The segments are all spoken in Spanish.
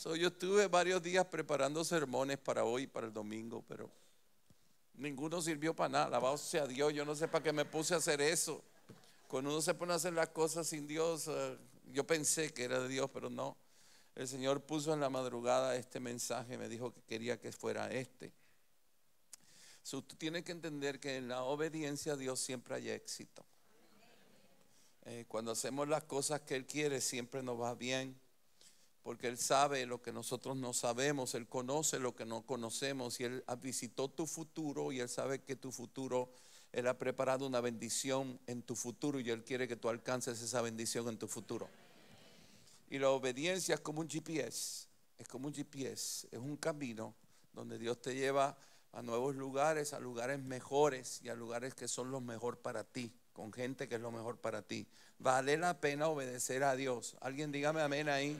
Yo estuve varios días preparando sermones para hoy y para el domingo, pero ninguno sirvió para nada. Alabado sea Dios. Yo no sé para qué me puse a hacer eso. Cuando uno se pone a hacer las cosas sin Dios, yo pensé que era de Dios, pero no. El Señor puso en la madrugada este mensaje, me dijo que quería que fuera este. Tú tienes que entender que en la obediencia a Dios siempre hay éxito. Cuando hacemos las cosas que Él quiere, siempre nos va bien. Porque Él sabe lo que nosotros no sabemos, Él conoce lo que no conocemos y Él visitó tu futuro y Él sabe que tu futuro, Él ha preparado una bendición en tu futuro y Él quiere que tú alcances esa bendición en tu futuro. Y la obediencia es como un GPS, es como un GPS, es un camino donde Dios te lleva a nuevos lugares, a lugares mejores y a lugares que son los mejor para ti, con gente que es lo mejor para ti. Vale la pena obedecer a Dios. Alguien dígame amén ahí.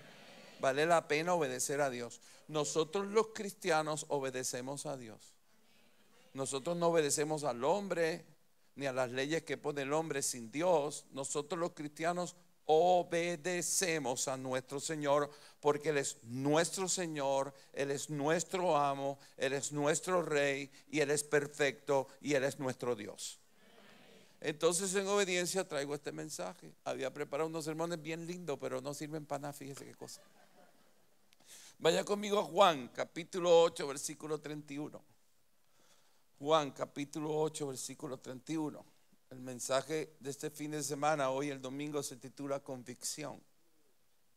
Vale la pena obedecer a Dios. Nosotros los cristianos obedecemos a Dios. Nosotros no obedecemos al hombre ni a las leyes que pone el hombre sin Dios. Nosotros los cristianos obedecemos a nuestro Señor porque Él es nuestro Señor, Él es nuestro amo, Él es nuestro Rey y Él es perfecto y Él es nuestro Dios. Entonces en obediencia traigo este mensaje. Había preparado unos sermones bien lindos, pero no sirven para nada, fíjese qué cosa. Vaya conmigo a Juan capítulo 8 versículo 31. Juan capítulo 8 versículo 31. El mensaje de este fin de semana, hoy el domingo, se titula Convicción.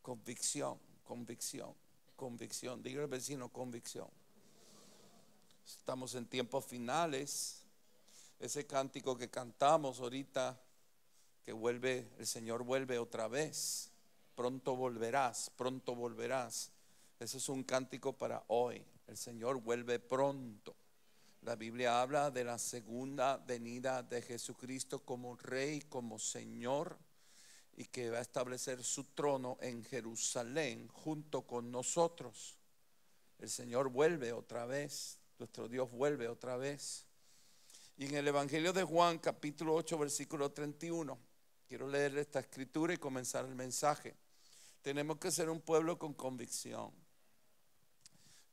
Convicción, convicción, convicción. Diga al vecino, convicción. Estamos en tiempos finales. Ese cántico que cantamos ahorita, que vuelve, el Señor vuelve otra vez. Pronto volverás, pronto volverás. Ese es un cántico para hoy. El Señor vuelve pronto. La Biblia habla de la segunda venida de Jesucristo como Rey, como Señor, y que va a establecer su trono en Jerusalén junto con nosotros. El Señor vuelve otra vez. Nuestro Dios vuelve otra vez. Y en el Evangelio de Juan, capítulo 8, versículo 31, quiero leer esta escritura y comenzar el mensaje. Tenemos que ser un pueblo con convicción,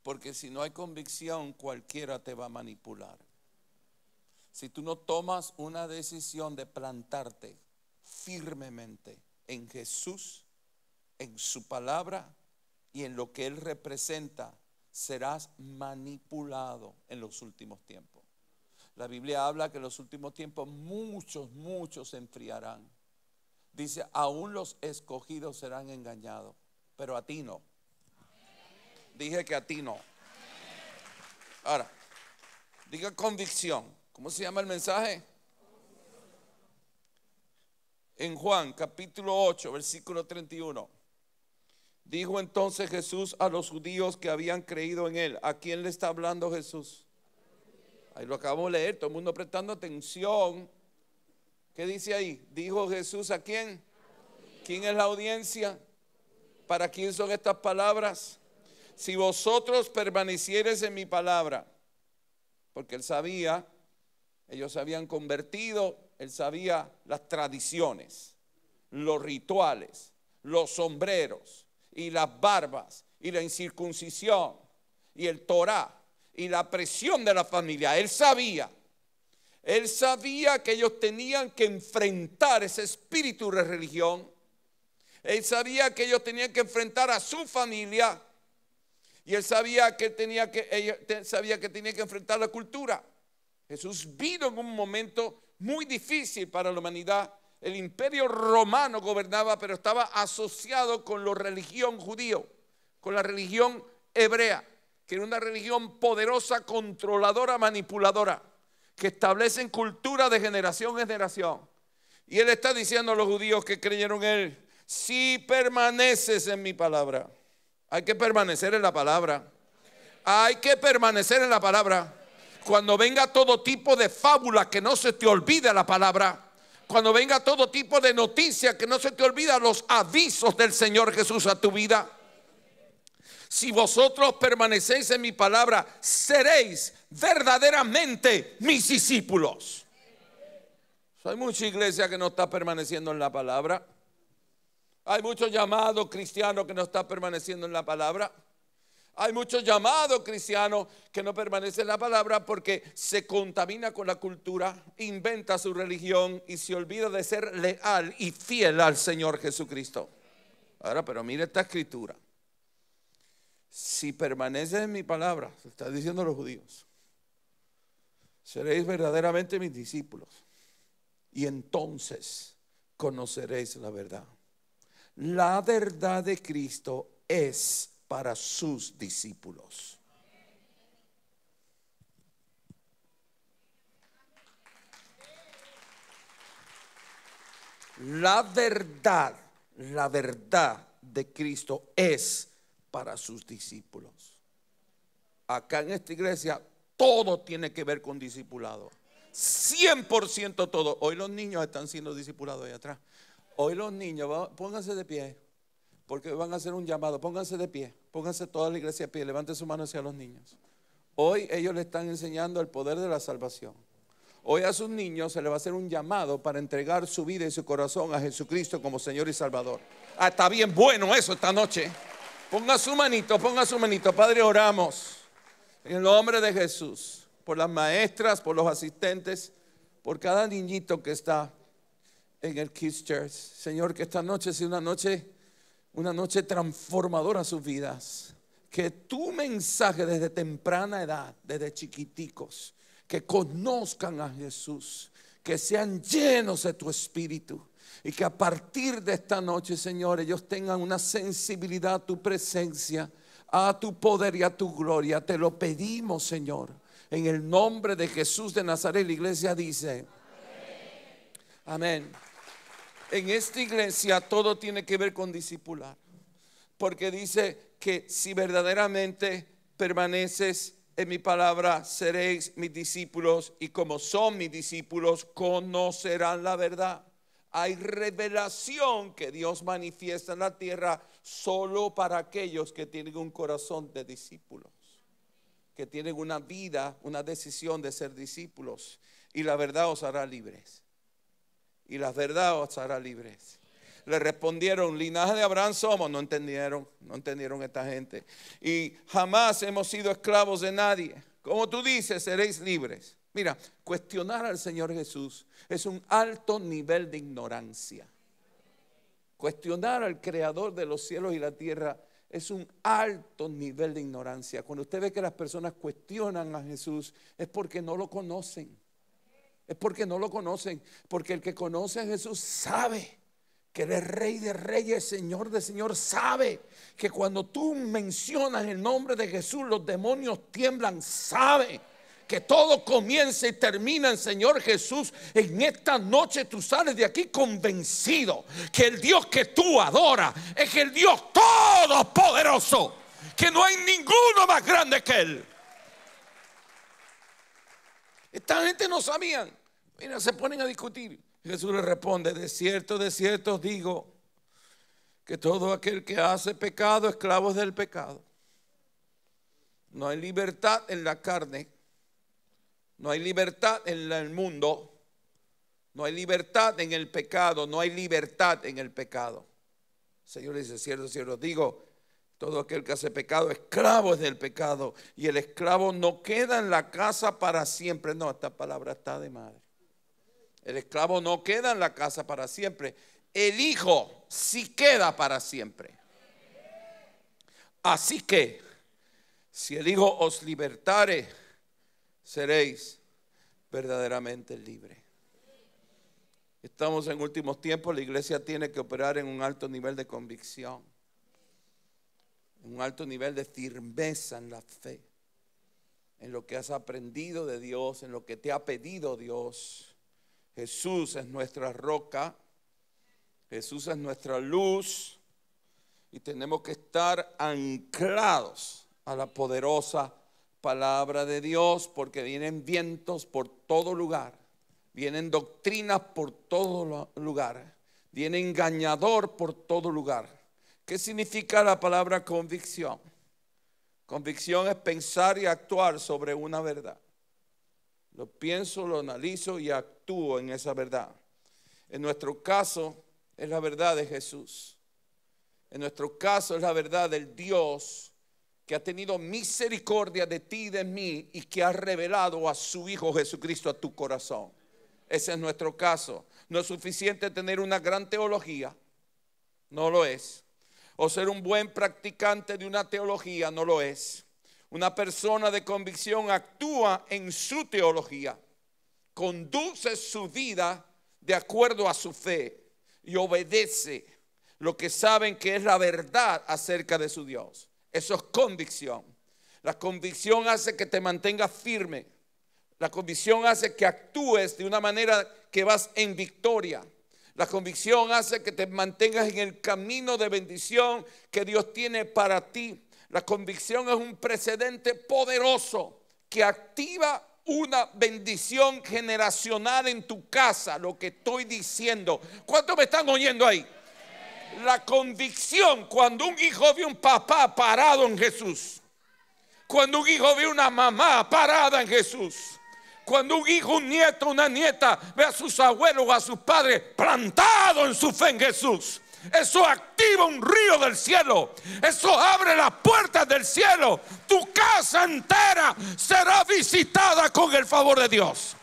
porque si no hay convicción, cualquiera te va a manipular. Si tú no tomas una decisión de plantarte firmemente en Jesús, en su palabra y en lo que Él representa, serás manipulado en los últimos tiempos. La Biblia habla que en los últimos tiempos muchos se enfriarán. Dice, aún los escogidos serán engañados, pero a ti no. Dije que a ti no. Ahora, diga convicción. ¿Cómo se llama el mensaje? En Juan capítulo 8, versículo 31. Dijo entonces Jesús a los judíos que habían creído en Él. ¿A quién le está hablando Jesús? Ahí lo acabamos de leer, todo el mundo prestando atención. ¿Qué dice ahí? Dijo Jesús, ¿a quién? ¿Quién es la audiencia? ¿Para quién son estas palabras? Si vosotros permaneciereis en mi palabra. Porque Él sabía, ellos se habían convertido, Él sabía las tradiciones, los rituales, los sombreros y las barbas y la incircuncisión y el Torá y la presión de la familia. Él sabía que ellos tenían que enfrentar ese espíritu de religión. Él sabía que ellos tenían que enfrentar a su familia. Y él sabía que tenía que enfrentar la cultura. Jesús vino en un momento muy difícil para la humanidad. El imperio romano gobernaba, pero estaba asociado con la religión judía, con la religión hebrea, que era una religión poderosa, controladora, manipuladora, que establecen cultura de generación en generación. Y Él está diciendo a los judíos que creyeron en Él, si permaneces en mi palabra. Hay que permanecer en la palabra. Hay que permanecer en la palabra. Cuando venga todo tipo de fábula, que no se te olvide la palabra. Cuando venga todo tipo de noticias, que no se te olvida los avisos del Señor Jesús a tu vida. Si vosotros permanecéis en mi palabra, seréis verdaderamente mis discípulos. Hay mucha iglesia que no está permaneciendo en la palabra. Hay muchos llamados cristianos que no están permaneciendo en la palabra. Hay muchos llamados cristianos que no permanecen en la palabra porque se contamina con la cultura, inventa su religión y se olvida de ser leal y fiel al Señor Jesucristo. Ahora, pero mire esta escritura. Si permaneces en mi palabra, se está diciendo a los judíos, seréis verdaderamente mis discípulos y entonces conoceréis la verdad. La verdad de Cristo es para sus discípulos. La verdad de Cristo es para sus discípulos. Acá en esta iglesia todo tiene que ver con discipulado. 100% todo. Hoy los niños están siendo discipulados ahí atrás. Hoy los niños, pónganse de pie, porque van a hacer un llamado. Pónganse de pie, pónganse toda la iglesia de pie, levanten su mano hacia los niños. Hoy ellos le están enseñando el poder de la salvación. Hoy a sus niños se les va a hacer un llamado para entregar su vida y su corazón a Jesucristo como Señor y Salvador. Está bien bueno eso esta noche. Ponga su manito, Padre, oramos en el nombre de Jesús, por las maestras, por los asistentes, por cada niñito que está en el Kids Church. Señor, que esta noche sea una noche transformadora a sus vidas. Que tu mensaje desde temprana edad, desde chiquiticos, que conozcan a Jesús, que sean llenos de tu espíritu y que a partir de esta noche, Señor, ellos tengan una sensibilidad a tu presencia, a tu poder y a tu gloria. Te lo pedimos, Señor, en el nombre de Jesús de Nazaret. La iglesia dice amén. En esta iglesia todo tiene que ver con discipular, porque dice que si verdaderamente permaneces en mi palabra, seréis mis discípulos, y como son mis discípulos, conocerán la verdad. Hay revelación que Dios manifiesta en la tierra solo para aquellos que tienen un corazón de discípulos, que tienen una vida, una decisión de ser discípulos, y la verdad os hará libres. Y la verdad os hará libres. Le respondieron, linaje de Abraham somos. No entendieron esta gente. Y jamás hemos sido esclavos de nadie. Como tú dices, seréis libres. Mira, cuestionar al Señor Jesús es un alto nivel de ignorancia. Cuestionar al Creador de los cielos y la tierra es un alto nivel de ignorancia. Cuando usted ve que las personas cuestionan a Jesús, es porque no lo conocen. Es porque no lo conocen. Porque el que conoce a Jesús sabe que Él es Rey de Reyes, Señor de Señor. Sabe que cuando tú mencionas el nombre de Jesús, los demonios tiemblan. Sabe que todo comienza y termina en Señor Jesús. En esta noche tú sales de aquí convencido que el Dios que tú adoras es el Dios todopoderoso, que no hay ninguno más grande que Él. Esta gente no sabían. Mira, se ponen a discutir. Jesús les responde, de cierto os digo, que todo aquel que hace pecado, esclavo es del pecado. No hay libertad en la carne, no hay libertad en el mundo, no hay libertad en el pecado, no hay libertad en el pecado. El Señor dice, cierto os digo, todo aquel que hace pecado, esclavo es del pecado. Y el esclavo no queda en la casa para siempre. No, esta palabra está de madre. El esclavo no queda en la casa para siempre. El hijo sí queda para siempre. Así que, si el hijo os libertare, seréis verdaderamente libres. Estamos en últimos tiempos. La iglesia tiene que operar en un alto nivel de convicción, un alto nivel de firmeza en la fe, en lo que has aprendido de Dios, en lo que te ha pedido Dios. Jesús es nuestra roca, Jesús es nuestra luz, y tenemos que estar anclados a la poderosa palabra de Dios, porque vienen vientos por todo lugar, vienen doctrinas por todo lugar, viene engañador por todo lugar. ¿Qué significa la palabra convicción? Convicción es pensar y actuar sobre una verdad. Lo pienso, lo analizo y actúo en esa verdad. En nuestro caso es la verdad de Jesús. En nuestro caso es la verdad del Dios que ha tenido misericordia de ti y de mí y que ha revelado a su Hijo Jesucristo a tu corazón. Ese es nuestro caso. No es suficiente tener una gran teología, no lo es. O ser un buen practicante de una teología, no lo es. Una persona de convicción actúa en su teología, conduce su vida de acuerdo a su fe y obedece lo que saben que es la verdad acerca de su Dios. Eso es convicción. La convicción hace que te mantengas firme. La convicción hace que actúes de una manera que vas en victoria. La convicción hace que te mantengas en el camino de bendición que Dios tiene para ti. La convicción es un precedente poderoso que activa una bendición generacional en tu casa. Lo que estoy diciendo, ¿cuántos me están oyendo ahí? La convicción, cuando un hijo ve un papá parado en Jesús, cuando un hijo ve una mamá parada en Jesús, cuando un hijo, un nieto, una nieta ve a sus abuelos o a sus padres plantados en su fe en Jesús, eso activa un río del cielo. Eso abre las puertas del cielo. Tu casa entera será visitada con el favor de Dios.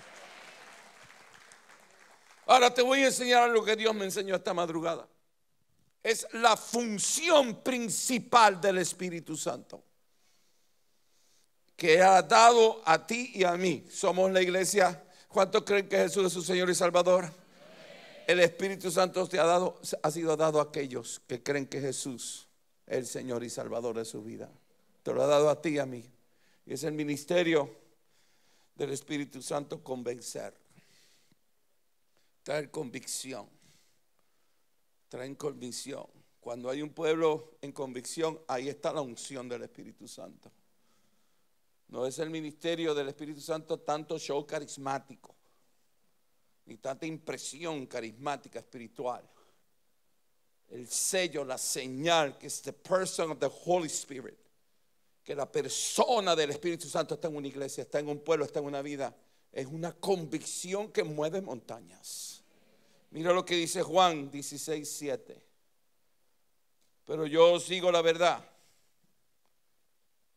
Ahora te voy a enseñar lo que Dios me enseñó esta madrugada. Es la función principal del Espíritu Santo que ha dado a ti y a mí. Somos la iglesia. ¿Cuántos creen que Jesús es su Señor y Salvador? El Espíritu Santo ha sido dado a aquellos que creen que Jesús es el Señor y Salvador de su vida. Te lo ha dado a ti y a mí. Y es el ministerio del Espíritu Santo, convencer, traer convicción. Traen convicción. Cuando hay un pueblo en convicción, ahí está la unción del Espíritu Santo. No es el ministerio del Espíritu Santo tanto show carismático, ni tanta impresión carismática espiritual. El sello, la señal, que es the person of the Holy Spirit, que la persona del Espíritu Santo está en una iglesia, está en un pueblo, está en una vida, es una convicción que mueve montañas. Mira lo que dice Juan 16:7. Pero yo os digo la verdad.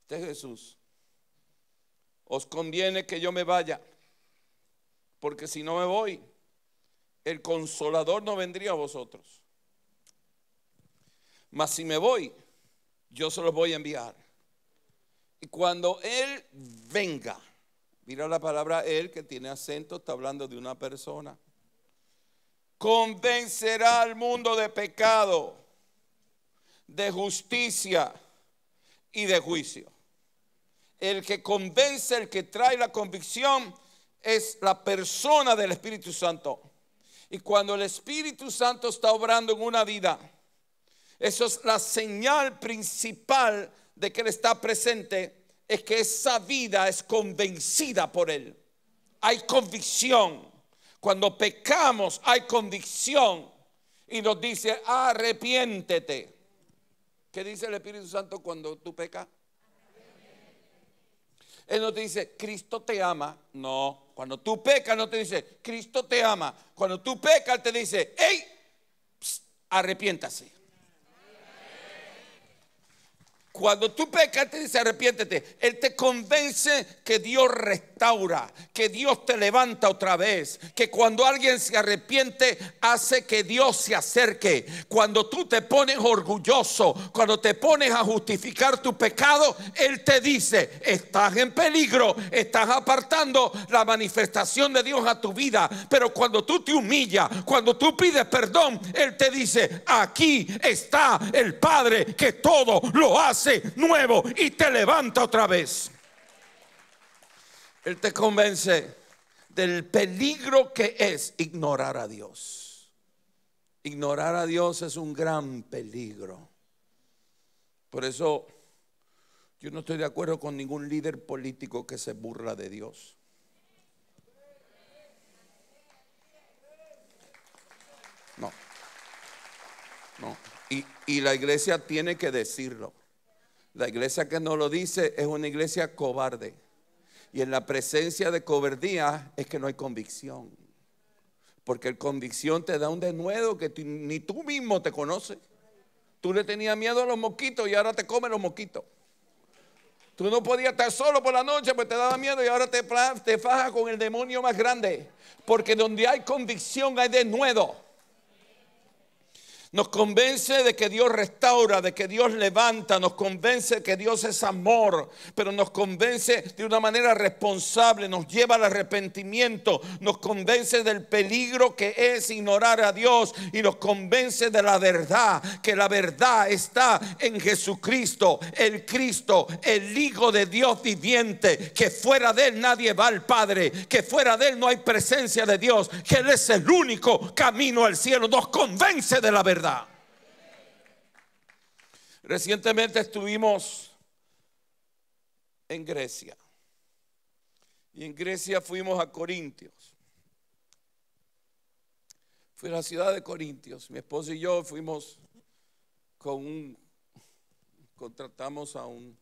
Este es Jesús. Os conviene que yo me vaya, porque si no me voy, el Consolador no vendría a vosotros. Mas si me voy, yo se los voy a enviar. Y cuando Él venga, mira la palabra Él que tiene acento, está hablando de una persona. Convencerá al mundo de pecado, de justicia y de juicio. El que convence, el que trae la convicción es la persona del Espíritu Santo. Y cuando el Espíritu Santo está obrando en una vida, eso es la señal principal de que Él está presente, es que esa vida es convencida por Él. Hay convicción. Cuando pecamos hay convicción y nos dice arrepiéntete. ¿Qué dice el Espíritu Santo cuando tú pecas? Él no te dice Cristo te ama. No, cuando tú pecas no te dice Cristo te ama. Cuando tú pecas Él te dice hey, arrepiéntase. Cuando tú pecas, Él te dice arrepiéntete. Él te convence que Dios restaura, que Dios te levanta otra vez, que cuando alguien se arrepiente hace que Dios se acerque. Cuando tú te pones orgulloso, cuando te pones a justificar tu pecado, Él te dice estás en peligro, estás apartando la manifestación de Dios a tu vida. Pero cuando tú te humillas, cuando tú pides perdón, Él te dice aquí está el Padre que todo lo hace nuevo y te levanta otra vez. Él te convence del peligro que es ignorar a Dios. Ignorar a Dios es un gran peligro. Por eso yo no estoy de acuerdo con ningún líder político que se burla de Dios. No. Y la iglesia tiene que decirlo. La iglesia que no lo dice es una iglesia cobarde. Y en la presencia de cobardía es que no hay convicción. Porque la convicción te da un denuedo que ni tú mismo te conoces. Tú le tenías miedo a los mosquitos y ahora te comes los mosquitos. Tú no podías estar solo por la noche porque te daba miedo y ahora te fajas con el demonio más grande. Porque donde hay convicción hay denuedo. Nos convence de que Dios restaura, de que Dios levanta, nos convence de que Dios es amor, pero nos convence de una manera responsable, nos lleva al arrepentimiento, nos convence del peligro que es ignorar a Dios y nos convence de la verdad, que la verdad está en Jesucristo, el Hijo de Dios viviente, que fuera de Él nadie va al Padre, que fuera de Él no hay presencia de Dios, que Él es el único camino al cielo, nos convence de la verdad. Recientemente estuvimos en Grecia y en Grecia fuimos a Corintios. Fui a la ciudad de Corintios. Mi esposo y yo fuimos contratamos a un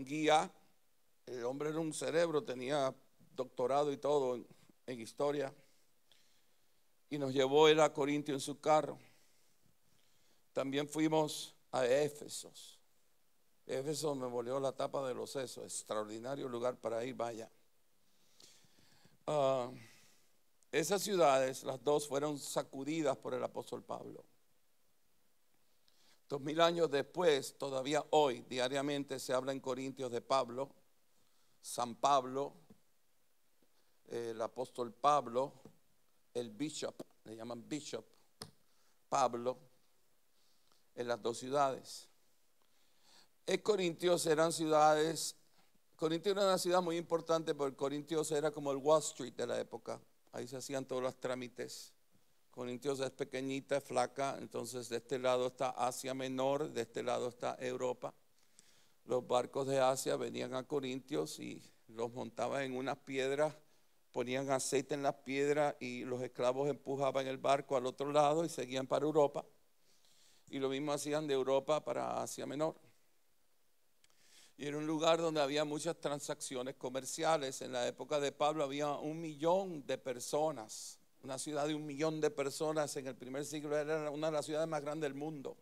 guía. El hombre era un cerebro, tenía doctorado y todo en historia. Y nos llevó él a Corintio en su carro. También fuimos a Éfeso. Éfeso me volvió la tapa de los sesos. Extraordinario lugar para ir, vaya. Esas ciudades, las dos, fueron sacudidas por el apóstol Pablo. 2000 años después, todavía hoy, diariamente se habla en Corintios de Pablo, San Pablo, el apóstol Pablo, el bishop, le llaman bishop, Pablo, en las dos ciudades. Corintios eran ciudades, Corintios era una ciudad muy importante porque Corintios era como el Wall Street de la época. Ahí se hacían todos los trámites. Corintios es pequeñita, es flaca, entonces de este lado está Asia Menor, de este lado está Europa. Los barcos de Asia venían a Corintios y los montaban en unas piedras, ponían aceite en las piedras y los esclavos empujaban el barco al otro lado y seguían para Europa. Y lo mismo hacían de Europa para Asia Menor. Y era un lugar donde había muchas transacciones comerciales. En la época de Pablo había 1 millón de personas. Una ciudad de 1 millón de personas en el primer siglo era una de las ciudades más grandes del mundo.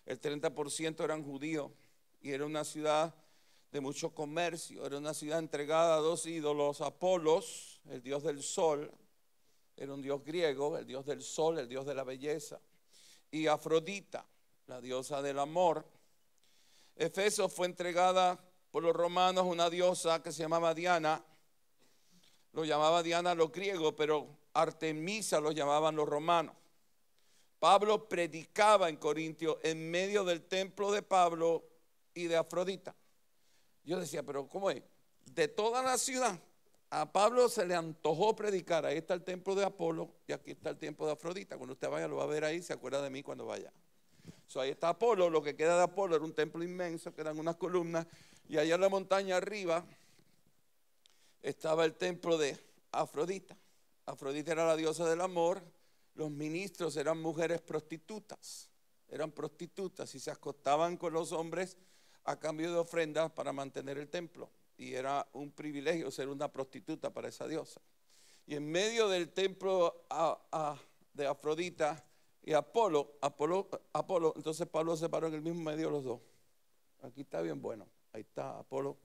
El 30% eran judíos y era una ciudad de mucho comercio. Era una ciudad entregada a 2 ídolos: Apolos, el dios del sol, era un dios griego, el dios del sol, el dios de la belleza, y Afrodita, la diosa del amor. Éfeso fue entregada por los romanos una diosa que se llamaba Diana. Lo llamaba Diana los griegos, pero Artemisa lo llamaban los romanos. Pablo predicaba en Corintio en medio del templo de Pablo y de Afrodita. Yo decía, pero ¿cómo es? De toda la ciudad, a Pablo se le antojó predicar. Ahí está el templo de Apolo y aquí está el templo de Afrodita. Cuando usted vaya lo va a ver ahí, se acuerda de mí cuando vaya. Ahí está Apolo, lo que queda de Apolo era un templo inmenso, que eran unas columnas, y allá en la montaña arriba estaba el templo de Afrodita. Afrodita era la diosa del amor. Los ministros eran mujeres prostitutas, y se acostaban con los hombres a cambio de ofrendas para mantener el templo, y era un privilegio ser una prostituta para esa diosa. Y en medio del templo de Afrodita y Apolo, entonces Pablo se paró en el mismo medio de los dos. Aquí está bien bueno, ahí está Apolo,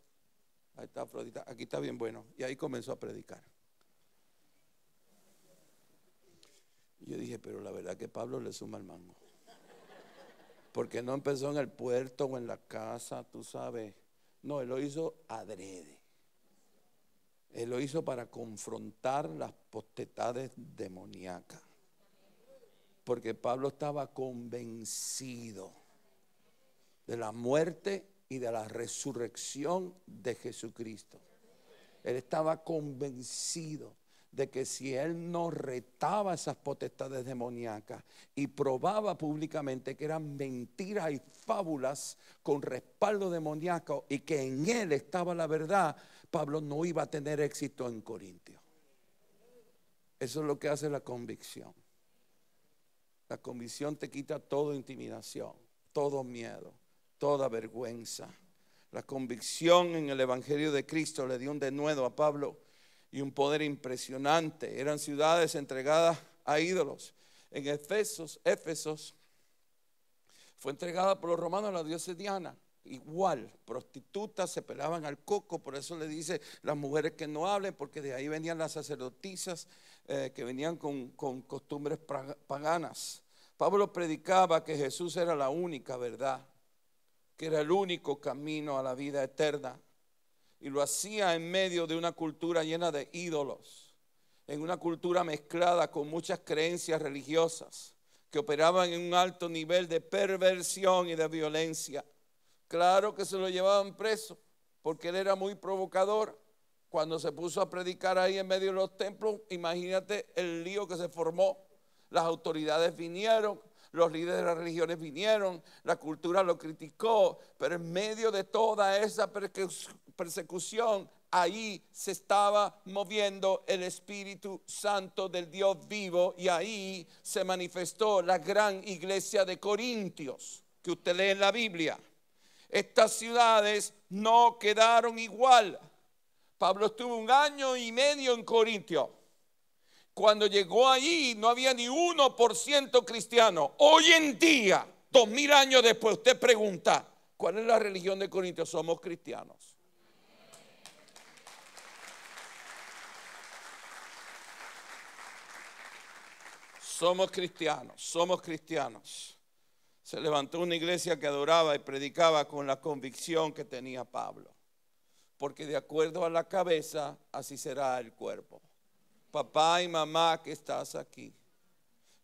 ahí está Afrodita, aquí está bien bueno. Y ahí comenzó a predicar. Y yo dije, pero la verdad que Pablo le suma el mango. Porque no empezó en el puerto o en la casa, tú sabes. No, él lo hizo adrede. Él lo hizo para confrontar las potestades demoníacas. Porque Pablo estaba convencido de la muerte y de la resurrección de Jesucristo. Él estaba convencido de que si él no retaba esas potestades demoníacas y probaba públicamente que eran mentiras y fábulas con respaldo demoníaco y que en él estaba la verdad, Pablo no iba a tener éxito en Corintio. Eso es lo que hace la convicción. La convicción te quita toda intimidación, todo miedo, toda vergüenza. La convicción en el Evangelio de Cristo le dio un denuedo a Pablo y un poder impresionante. Eran ciudades entregadas a ídolos. En Éfeso fue entregada por los romanos a la diosa Diana. igual, prostitutas, se pelaban al coco. Por eso le dice las mujeres que no hablen, porque de ahí venían las sacerdotisas que venían con costumbres paganas. Pablo predicaba que Jesús era la única verdad, que era el único camino a la vida eterna, y lo hacía en medio de una cultura llena de ídolos, en una cultura mezclada con muchas creencias religiosas que operaban en un alto nivel de perversión y de violencia. Claro que se lo llevaban preso porque él era muy provocador. Cuando se puso a predicar ahí en medio de los templos, imagínate el lío que se formó. Las autoridades vinieron, los líderes de las religiones vinieron, la cultura lo criticó, pero en medio de toda esa persecución, ahí se estaba moviendo el Espíritu Santo del Dios vivo, y ahí se manifestó la gran iglesia de Corintios que usted lee en la Biblia. Estas ciudades no quedaron igual. Pablo estuvo 1 año y medio en Corintio. Cuando llegó allí no había ni 1% cristiano. Hoy en día, 2000 años después, usted pregunta, ¿cuál es la religión de Corintios? Somos cristianos. Somos cristianos, somos cristianos. Se levantó una iglesia que adoraba y predicaba con la convicción que tenía Pablo. Porque de acuerdo a la cabeza, así será el cuerpo. Papá y mamá que estás aquí,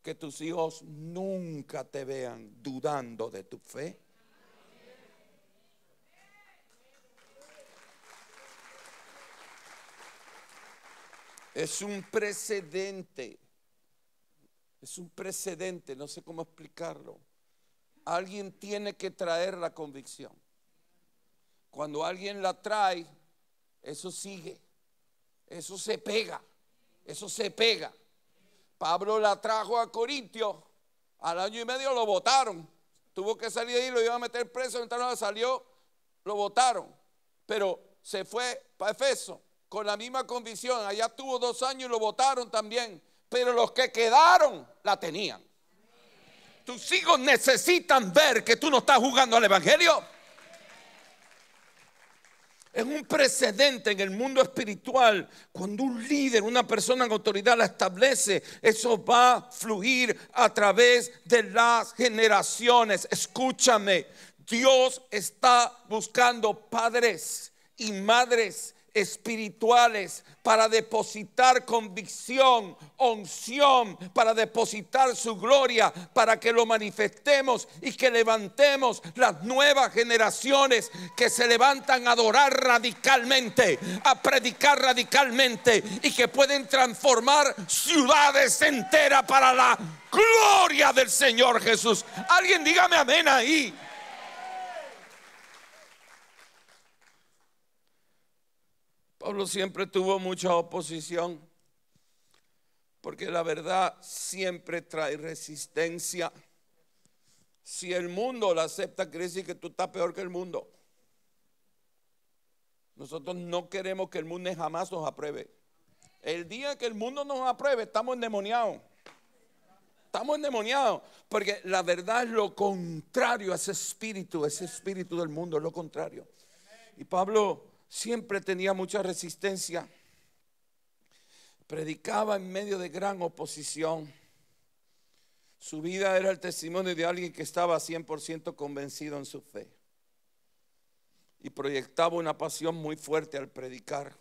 que tus hijos nunca te vean dudando de tu fe. Es un precedente. Es un precedente, no sé cómo explicarlo. Alguien tiene que traer la convicción. Cuando alguien la trae, eso sigue, eso se pega, eso se pega. Pablo la trajo a Corintio, al año y medio lo botaron. Tuvo que salir de ahí, lo iban a meter preso, entonces salió, lo botaron. Pero se fue para Efeso con la misma convicción. Allá tuvo 2 años y lo botaron también. Pero los que quedaron la tenían. Tus hijos necesitan ver que tú no estás jugando al evangelio. Es un precedente en el mundo espiritual. Cuando un líder, una persona en autoridad la establece, eso va a fluir a través de las generaciones. Escúchame, Dios está buscando padres y madres espirituales para depositar convicción, unción, para depositar su gloria, para que lo manifestemos y que levantemos las nuevas generaciones que se levantan a adorar radicalmente, a predicar radicalmente, y que pueden transformar ciudades enteras para la gloria del Señor Jesús. Alguien dígame amén ahí. Pablo siempre tuvo mucha oposición, porque la verdad siempre trae resistencia. Si el mundo la acepta, quiere decir que tú estás peor que el mundo. Nosotros no queremos que el mundo jamás nos apruebe. El día que el mundo nos apruebe, estamos endemoniados. Estamos endemoniados, porque la verdad es lo contrario a ese espíritu del mundo, es lo contrario. Y Pablo siempre tenía mucha resistencia. Predicaba en medio de gran oposición. Su vida era el testimonio de alguien que estaba 100% convencido en su fe. Y proyectaba una pasión muy fuerte al predicar.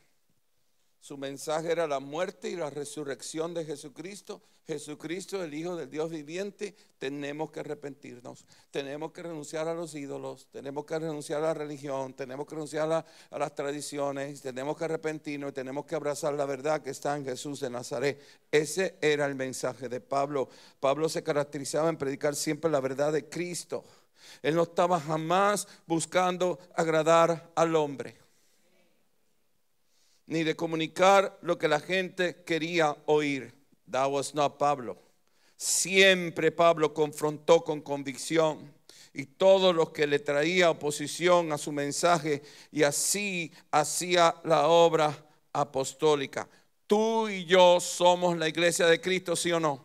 Su mensaje era la muerte y la resurrección de Jesucristo. Jesucristo, el Hijo del Dios viviente. Tenemos que arrepentirnos, tenemos que renunciar a los ídolos, tenemos que renunciar a la religión, tenemos que renunciar a las tradiciones, tenemos que arrepentirnos y tenemos que abrazar la verdad que está en Jesús de Nazaret. Ese era el mensaje de Pablo. Pablo se caracterizaba en predicar siempre la verdad de Cristo. Él no estaba jamás buscando agradar al hombre, ni de comunicar lo que la gente quería oír. That was not Pablo. Siempre Pablo confrontó con convicción y todos los que le traía oposición a su mensaje, y así hacía la obra apostólica. Tú y yo somos la iglesia de Cristo, ¿sí o no?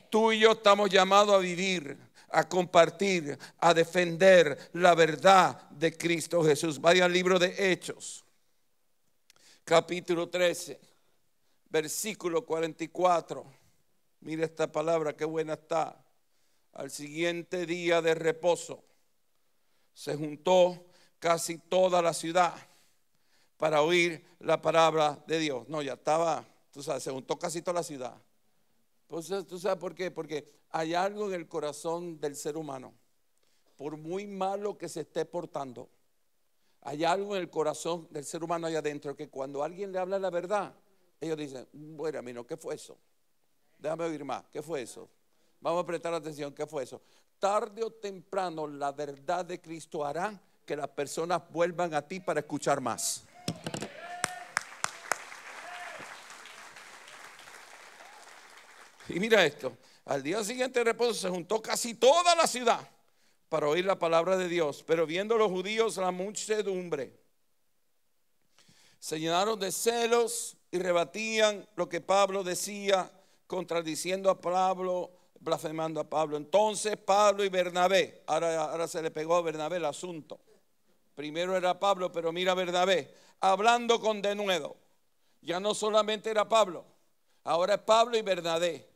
Tú y yo estamos llamados a vivir a compartir, a defender la verdad de Cristo Jesús. Vaya al libro de Hechos, capítulo 13, versículo 44. Mira esta palabra, qué buena está. Al siguiente día de reposo se juntó casi toda la ciudad para oír la palabra de Dios. No, ya estaba, tú sabes, se juntó casi toda la ciudad. Pues tú sabes por qué, porque hay algo en el corazón del ser humano, por muy malo que se esté portando, hay algo en el corazón del ser humano allá adentro que cuando alguien le habla la verdad, ellos dicen, bueno, mí no, ¿qué fue eso? Déjame oír más, ¿qué fue eso? Vamos a prestar atención, ¿qué fue eso? Tarde o temprano la verdad de Cristo hará que las personas vuelvan a ti para escuchar más. Y mira esto, al día siguiente de reposo se juntó casi toda la ciudad para oír la palabra de Dios. Pero viendo los judíos la muchedumbre, se llenaron de celos y rebatían lo que Pablo decía, contradiciendo a Pablo, blasfemando a Pablo. Entonces Pablo y Bernabé, ahora se le pegó a Bernabé el asunto. Primero era Pablo, pero mira Bernabé, hablando con denuedo. Ya no solamente era Pablo, ahora es Pablo y Bernabé.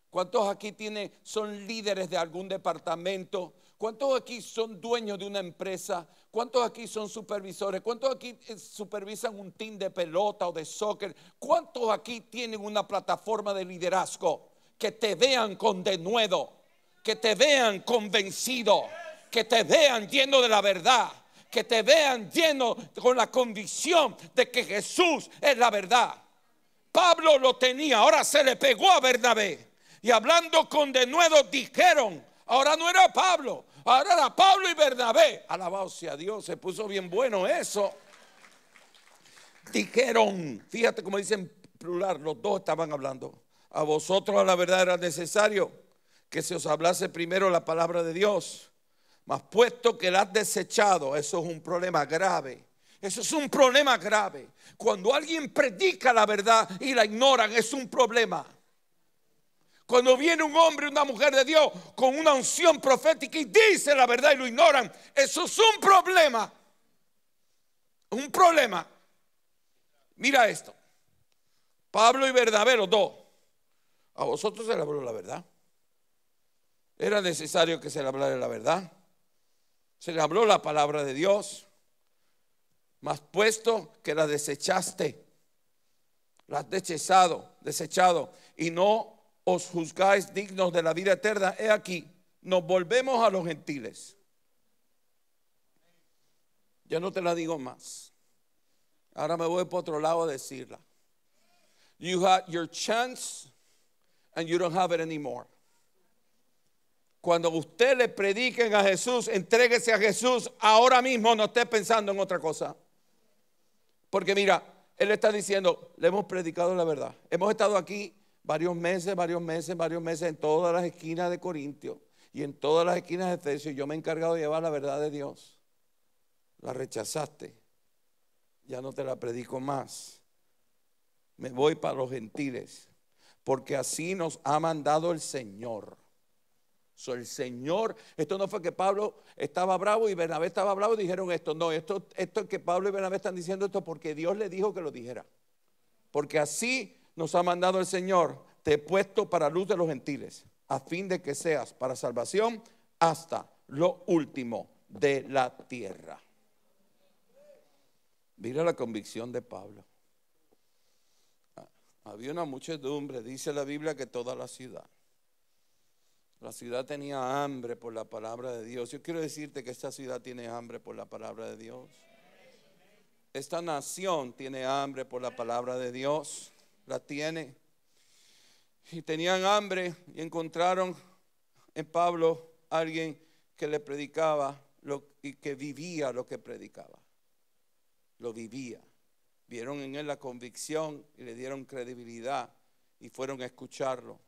¿Cuántos aquí son líderes de algún departamento? ¿Cuántos aquí son dueños de una empresa? ¿Cuántos aquí son supervisores? ¿Cuántos aquí supervisan un team de pelota o de soccer? ¿Cuántos aquí tienen una plataforma de liderazgo? Que te vean con denuedo, que te vean convencido, que te vean lleno de la verdad, que te vean lleno con la convicción de que Jesús es la verdad. Pablo lo tenía, ahora se le pegó a Bernabé. Y hablando con denuedo dijeron, ahora no era Pablo, ahora era Pablo y Bernabé. Alabado sea Dios, se puso bien bueno eso. Dijeron, fíjate cómo dicen plural, los dos estaban hablando. A vosotros a la verdad era necesario que se os hablase primero la palabra de Dios. Mas puesto que la has desechado, eso es un problema grave. Eso es un problema grave. Cuando alguien predica la verdad y la ignoran, es un problema. Cuando viene un hombre y una mujer de Dios con una unción profética y dice la verdad y lo ignoran, eso es un problema. Un problema. Mira esto. Pablo y Bernabé, los dos. A vosotros se le habló la verdad. Era necesario que se le hablara la verdad. Se le habló la palabra de Dios. Mas puesto que la desechaste, la has desechado y no os juzgáis dignos de la vida eterna, he aquí, nos volvemos a los gentiles. Ya no te la digo más. Ahora me voy por otro lado a decirla. You had your chance and you don't have it anymore. Cuando usted le prediquen a Jesús, entréguese a Jesús ahora mismo, no esté pensando en otra cosa. Porque mira, él está diciendo, le hemos predicado la verdad. Hemos estado aquí varios meses en todas las esquinas de Corintios y en todas las esquinas de Efesios. Yo me he encargado de llevar la verdad de Dios. La rechazaste. Ya no te la predico más. Me voy para los gentiles. Porque así nos ha mandado el Señor. El Señor, esto no fue que Pablo estaba bravo y Bernabé estaba bravo y dijeron esto. No, esto es que Pablo y Bernabé están diciendo esto porque Dios le dijo que lo dijera. Porque así nos ha mandado el Señor, te he puesto para luz de los gentiles, a fin de que seas para salvación hasta lo último de la tierra. Mira la convicción de Pablo. Había una muchedumbre, dice la Biblia que toda la ciudad tenía hambre por la palabra de Dios. Yo quiero decirte que esta ciudad tiene hambre por la palabra de Dios. Esta nación tiene hambre por la palabra de Dios. La tiene. Y tenían hambre y encontraron en Pablo a alguien que le predicaba y que vivía lo que predicaba. Lo vivía. Vieron en él la convicción y le dieron credibilidad y fueron a escucharlo.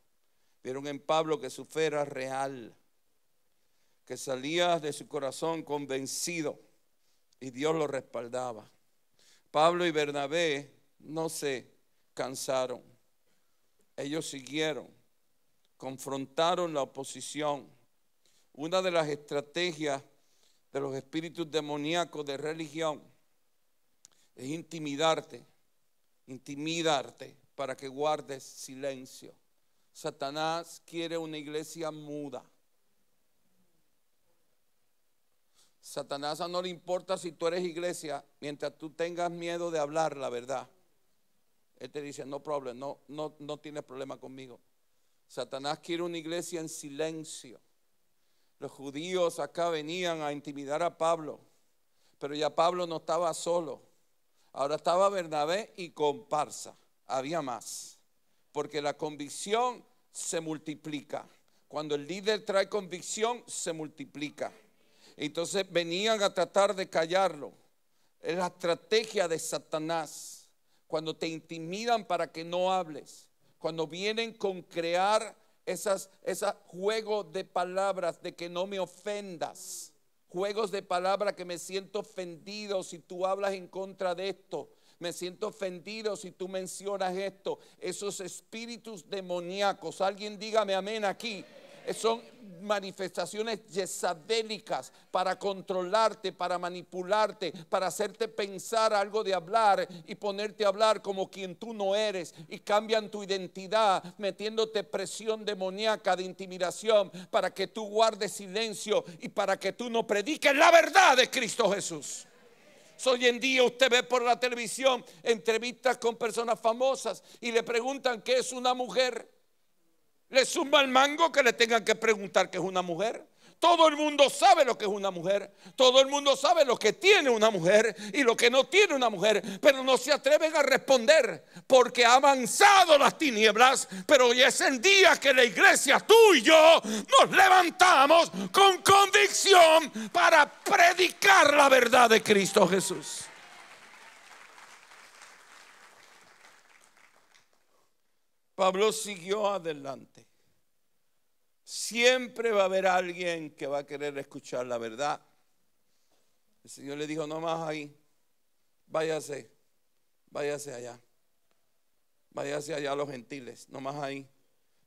Vieron en Pablo que su fe era real, que salía de su corazón convencido y Dios lo respaldaba. Pablo y Bernabé no se cansaron. Ellos siguieron, confrontaron la oposición, Una de las estrategias de los espíritus demoníacos de religión es intimidarte para que guardes silencio. Satanás quiere una iglesia muda. Satanás no le importa si tú eres iglesia, mientras tú tengas miedo de hablar la verdad. Él te dice, no problem, no tienes problema conmigo. Satanás quiere una iglesia en silencio. Los judíos acá venían a intimidar a Pablo, pero ya Pablo no estaba solo. Ahora estaba Bernabé y comparsa. Había más, porque la convicción se multiplica. Cuando el líder trae convicción, se multiplica. Entonces venían a tratar de callarlo. Es la estrategia de Satanás. Cuando te intimidan para que no hables, cuando vienen con crear esos juegos de palabras de que no me ofendas, juegos de palabras que me siento ofendido si tú hablas en contra de esto, me siento ofendido si tú mencionas esto. Esos espíritus demoníacos, alguien dígame amén aquí, son manifestaciones jezabélicas para controlarte, para manipularte, para hacerte pensar algo de hablar y ponerte a hablar como quien tú no eres, y cambian tu identidad metiéndote presión demoníaca de intimidación para que tú guardes silencio y para que tú no prediques la verdad de Cristo Jesús. Hoy en día usted ve por la televisión entrevistas con personas famosas y le preguntan qué es una mujer. Le suma el mango que le tengan que preguntar qué es una mujer. Todo el mundo sabe lo que es una mujer. Todo el mundo sabe lo que tiene una mujer y lo que no tiene una mujer, pero no se atreven a responder porque ha avanzado las tinieblas. Pero hoy es el día que la iglesia, tú y yo, nos levantamos con convicción para predicar la verdad de Cristo Jesús. Pablo siguió adelante. Siempre va a haber alguien que va a querer escuchar la verdad. El Señor le dijo, no más ahí, váyase allá. Váyase allá a los gentiles, no más ahí.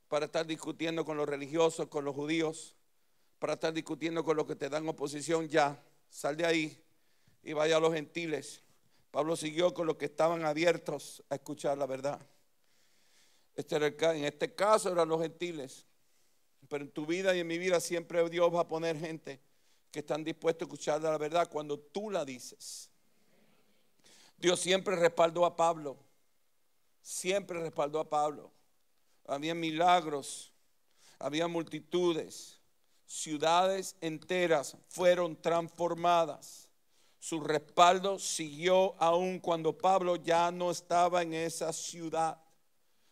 Para estar discutiendo con los religiosos, con los judíos, para estar discutiendo con los que te dan oposición, ya, sal de ahí y vaya a los gentiles. Pablo siguió con los que estaban abiertos a escuchar la verdad. En este caso eran los gentiles, pero en tu vida y en mi vida siempre Dios va a poner gente que están dispuestos a escuchar la verdad cuando tú la dices. Dios siempre respaldó a Pablo, siempre respaldó a Pablo. Había milagros, había multitudes, ciudades enteras fueron transformadas. Su respaldo siguió aún cuando Pablo ya no estaba en esa ciudad.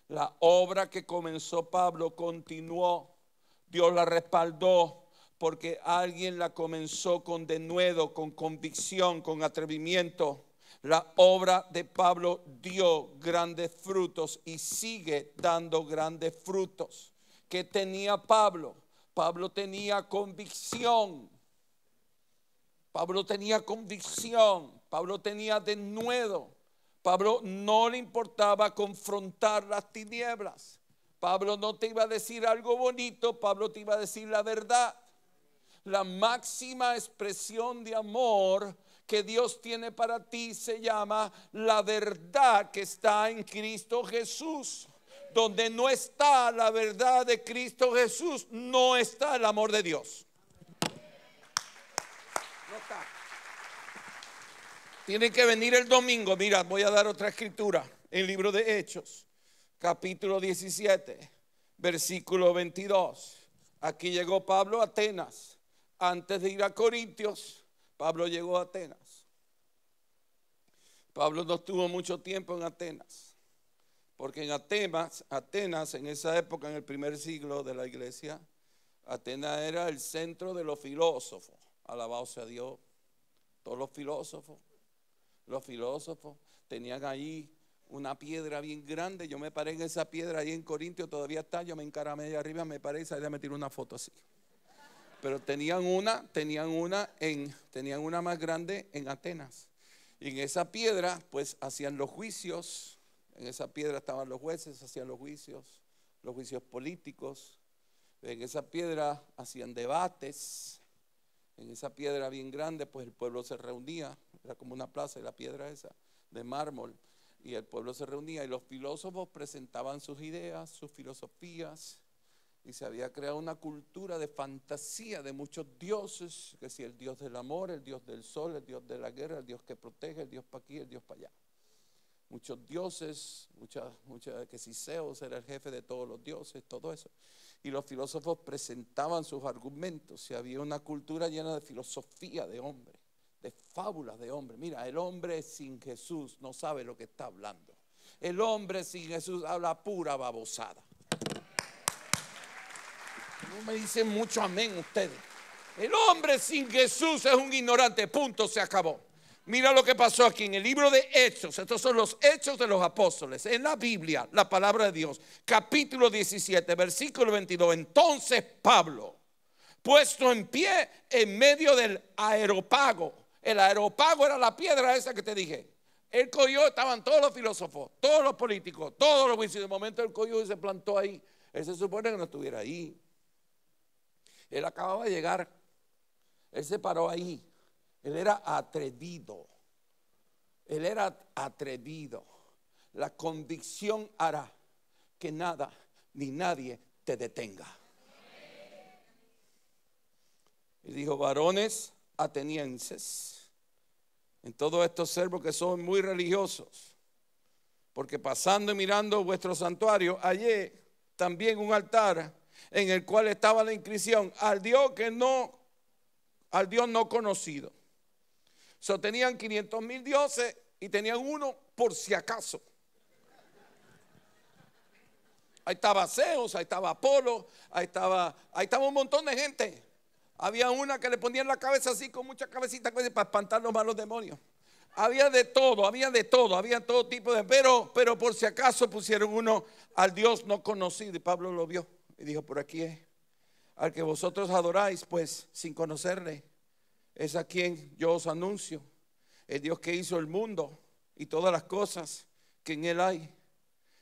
La obra que comenzó Pablo continuó. Dios la respaldó porque alguien la comenzó con denuedo, con convicción, con atrevimiento. La obra de Pablo dio grandes frutos y sigue dando grandes frutos. ¿Qué tenía Pablo? Pablo tenía convicción. Pablo tenía convicción. Pablo tenía denuedo. Pablo no le importaba confrontar las tinieblas. Pablo no te iba a decir algo bonito, Pablo te iba a decir la verdad. La máxima expresión de amor que Dios tiene para ti se llama la verdad que está en Cristo Jesús. Donde no está la verdad de Cristo Jesús, no está el amor de Dios. No está. Tienen que venir el domingo. Mira, voy a dar otra escritura. El libro de Hechos, capítulo 17, versículo 22. Aquí llegó Pablo a Atenas. Antes de ir a Corintios, Pablo llegó a Atenas. Pablo no estuvo mucho tiempo en Atenas, porque en Atenas en esa época, en el primer siglo de la iglesia, Atenas era el centro de los filósofos. Alabado sea Dios. Todos los filósofos tenían ahí una piedra bien grande. Yo me paré en esa piedra ahí en Corintios, todavía está. Yo me encaramé allá arriba, me paré y salí a meter una foto así. Pero tenían una más grande en Atenas. Y en esa piedra pues hacían los juicios. En esa piedra estaban los jueces, hacían los juicios políticos. En esa piedra hacían debates. En esa piedra bien grande, pues el pueblo se reunía. Era como una plaza, y la piedra esa de mármol. Y el pueblo se reunía y los filósofos presentaban sus ideas, sus filosofías. Y se había creado una cultura de fantasía de muchos dioses, que si el Dios del amor, el Dios del sol, el Dios de la guerra, el Dios que protege, el Dios para aquí, el Dios para allá. Muchos dioses, que si Zeus era el jefe de todos los dioses, todo eso. Y los filósofos presentaban sus argumentos y había una cultura llena de filosofía de hombre, de fábulas de hombre. Mira, el hombre sin Jesús no sabe lo que está hablando. El hombre sin Jesús habla pura babosada. No me dicen mucho amén ustedes. El hombre sin Jesús es un ignorante, punto, se acabó. Mira lo que pasó aquí en el libro de Hechos. Estos son los Hechos de los Apóstoles. En la Biblia, la palabra de Dios, capítulo 17, versículo 22. Entonces Pablo, puesto en pie en medio del Areópago. El Areópago era la piedra esa que te dije. Él cogió, estaban todos los filósofos, todos los políticos, todos los juicios. De momento él cogió y se plantó ahí. Él se supone que no estuviera ahí. Él acababa de llegar. Él se paró ahí. Él era atrevido. Él era atrevido. La convicción hará que nada ni nadie te detenga. Y dijo: varones atenienses, en todo esto observo que son muy religiosos, porque pasando y mirando vuestro santuario, hallé también un altar en el cual estaba la inscripción: al Dios no conocido. Tenían 500,000 dioses y tenían uno por si acaso. Ahí estaba Zeus, ahí estaba Apolo, ahí estaba un montón de gente. Había una que le ponían la cabeza así con muchas cabecitas para espantar los malos demonios. Había de todo, había todo tipo de, pero por si acaso pusieron uno al Dios no conocido. Y Pablo lo vio y dijo: por aquí es, al que vosotros adoráis, pues sin conocerle, es a quien yo os anuncio, el Dios que hizo el mundo y todas las cosas que en él hay,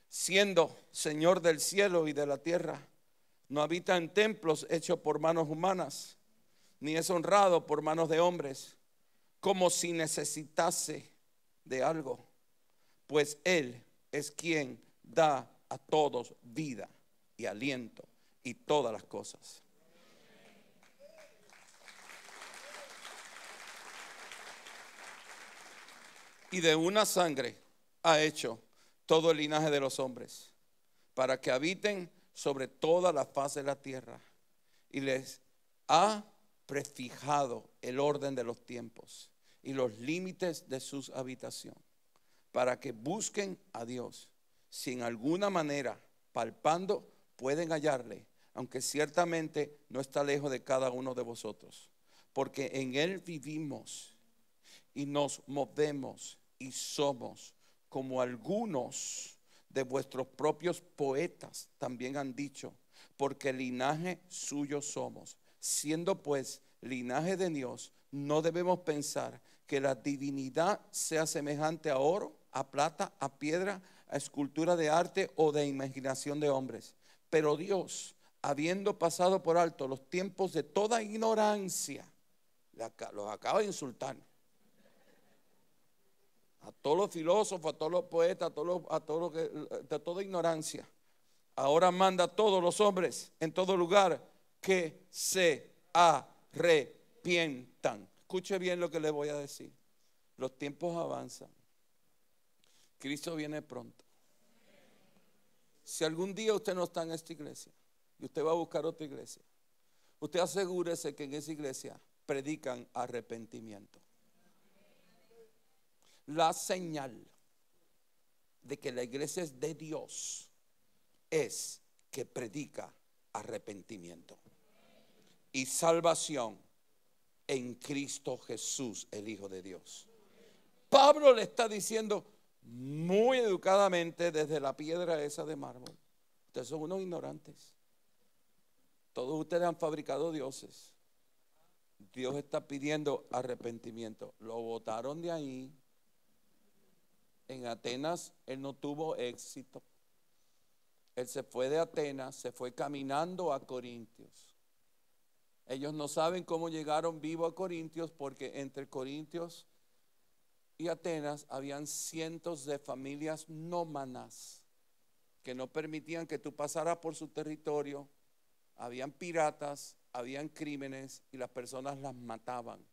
siendo Señor del cielo y de la tierra. No habita en templos hechos por manos humanas, ni es honrado por manos de hombres, como si necesitase de algo, pues él es quien da a todos vida y aliento y todas las cosas. Y de una sangre ha hecho todo el linaje de los hombres, para que habiten sobre toda la faz de la tierra, y les ha prefijado el orden de los tiempos y los límites de su habitación, para que busquen a Dios, si en alguna manera palpando pueden hallarle, aunque ciertamente no está lejos de cada uno de vosotros, porque en él vivimos y nos movemos y somos, como algunos de vuestros propios poetas también han dicho, porque linaje suyo somos. Siendo pues linaje de Dios, no debemos pensar que la divinidad sea semejante a oro, a plata, a piedra, a escultura de arte o de imaginación de hombres. Pero Dios, habiendo pasado por alto los tiempos de toda ignorancia, los acaba de insultar. A todos los filósofos, a todos los poetas, de toda ignorancia. Ahora manda a todos los hombres en todo lugar que se arrepientan. Escuche bien lo que le voy a decir. Los tiempos avanzan. Cristo viene pronto. Si algún día usted no está en esta iglesia y usted va a buscar otra iglesia, usted asegúrese que en esa iglesia predican arrepentimiento. La señal de que la iglesia es de Dios es que predica arrepentimiento y salvación en Cristo Jesús, el Hijo de Dios. Pablo le está diciendo muy educadamente desde la piedra esa de mármol: ustedes son unos ignorantes. Todos ustedes han fabricado dioses. Dios está pidiendo arrepentimiento. Lo botaron de ahí. En Atenas él no tuvo éxito. Él se fue de Atenas, se fue caminando a Corintios. Ellos no saben cómo llegaron vivos a Corintios, porque entre Corintios y Atenas habían cientos de familias nómadas que no permitían que tú pasaras por su territorio. Habían piratas, habían crímenes y las personas las mataban.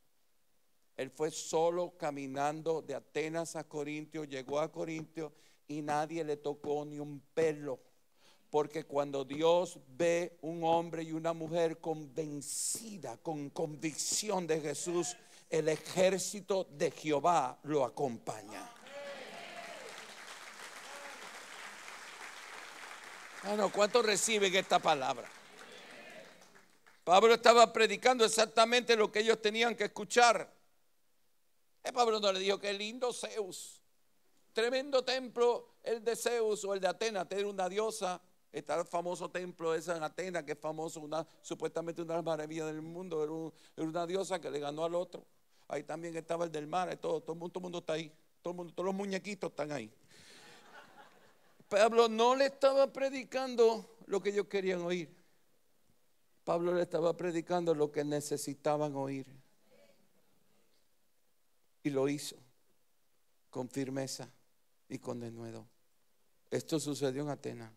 Él fue solo caminando de Atenas a Corintios, llegó a Corintios y nadie le tocó ni un pelo. Porque cuando Dios ve un hombre y una mujer convencida, con convicción de Jesús, el ejército de Jehová lo acompaña. Bueno, ¿cuántos reciben esta palabra? Pablo estaba predicando exactamente lo que ellos tenían que escuchar. Pablo no le dijo: qué lindo Zeus, tremendo templo el de Zeus o el de Atenas, era una diosa. Está el famoso templo ese en Atenas, que es famoso, supuestamente una de las maravillas del mundo. Era una diosa que le ganó al otro. Ahí también estaba el del mar, todo el mundo está ahí. Todos los muñequitos están ahí. Pablo no le estaba predicando lo que ellos querían oír. Pablo le estaba predicando lo que necesitaban oír. Y lo hizo con firmeza y con denuedo. Esto sucedió en Atenas.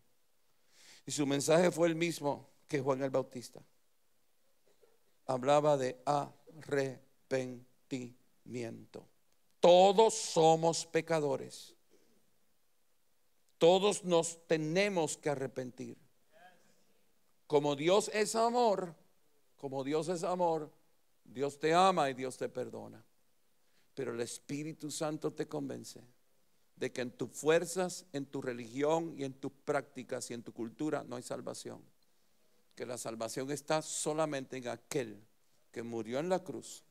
Y su mensaje fue el mismo que Juan el Bautista. Hablaba de arrepentimiento. Todos somos pecadores. Todos nos tenemos que arrepentir. Como Dios es amor, Dios te ama y Dios te perdona. Pero el Espíritu Santo te convence de que en tus fuerzas, en tu religión y en tus prácticas y en tu cultura no hay salvación. Que la salvación está solamente en aquel que murió en la cruz,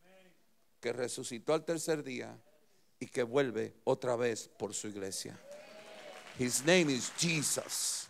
que resucitó al tercer día y que vuelve otra vez por su iglesia. His name is Jesus.